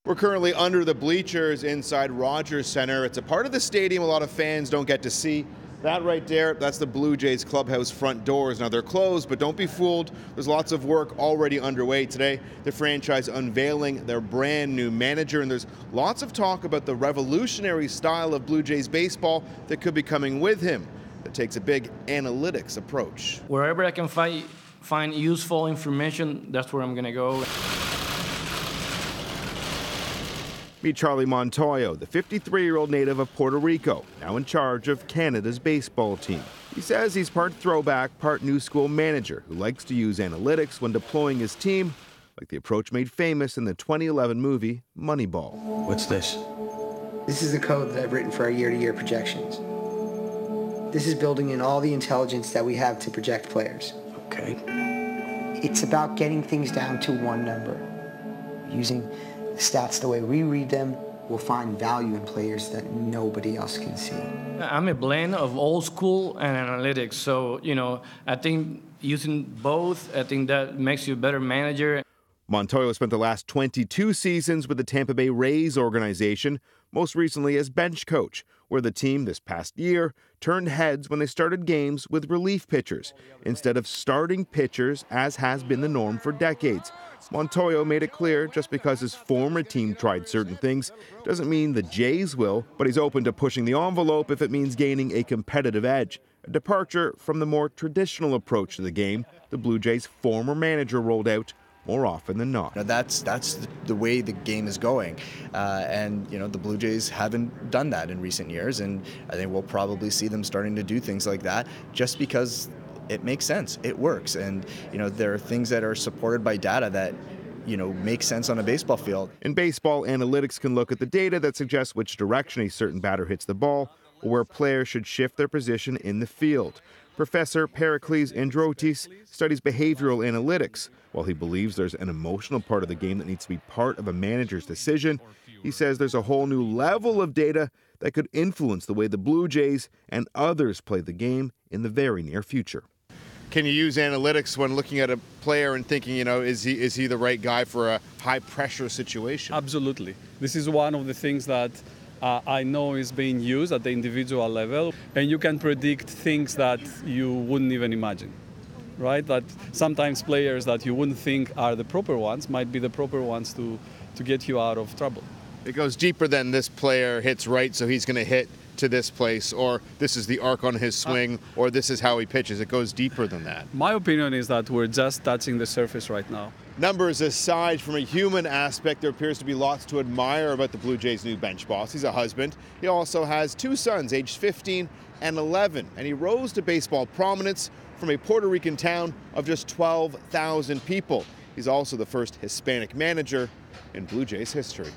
We're currently under the bleachers inside Rogers Center. It's a part of the stadium a lot of fans don't get to see. That right there, that's the Blue Jays clubhouse front doors. Now they're closed, but don't be fooled. There's lots of work already underway today. The franchise unveiling their brand new manager, and there's lots of talk about the revolutionary style of Blue Jays baseball that could be coming with him. That takes a big analytics approach. Wherever I can find useful information, that's where I'm going to go. Meet Charlie Montoyo, the 53-year-old native of Puerto Rico, now in charge of Canada's baseball team. He says he's part throwback, part new school manager who likes to use analytics when deploying his team, like the approach made famous in the 2011 movie Moneyball. What's this? This is the code that I've written for our year-to-year projections. This is building in all the intelligence that we have to project players. Okay. It's about getting things down to one number. Using the stats the way we read them, we'll find value in players that nobody else can see. I'm a blend of old school and analytics, so, I think using both, I think that makes you a better manager. Montoyo spent the last 22 seasons with the Tampa Bay Rays organization, most recently as bench coach, where the team this past year turned heads when they started games with relief pitchers instead of starting pitchers, as has been the norm for decades. Montoyo made it clear just because his former team tried certain things doesn't mean the Jays will, but he's open to pushing the envelope if it means gaining a competitive edge, a departure from the more traditional approach to the game the Blue Jays' former manager rolled out more often than not. That's the way the game is going, and the Blue Jays haven't done that in recent years, and I think we'll probably see them starting to do things like that just because it makes sense, it works, and there are things that are supported by data that make sense on a baseball field. In baseball, analytics can look at the data that suggests which direction a certain batter hits the ball or where players should shift their position in the field. Professor Pericles Androtis studies behavioral analytics. While he believes there's an emotional part of the game that needs to be part of a manager's decision, he says there's a whole new level of data that could influence the way the Blue Jays and others play the game in the very near future. Can you use analytics when looking at a player and thinking, is he the right guy for a high-pressure situation? Absolutely. This is one of the things that I know is being used at the individual level, and you can predict things that you wouldn't even imagine, right? That sometimes players that you wouldn't think are the proper ones might be the proper ones to get you out of trouble. It goes deeper than this player hits right, so he's going to hit to this place, or this is the arc on his swing, or this is how he pitches. It goes deeper than that. My opinion is that we're just touching the surface right now. Numbers aside, from a human aspect, there appears to be lots to admire about the Blue Jays' new bench boss. He's a husband. He also has two sons, aged 15 and 11, and he rose to baseball prominence from a Puerto Rican town of just 12,000 people. He's also the first Hispanic manager in Blue Jays history.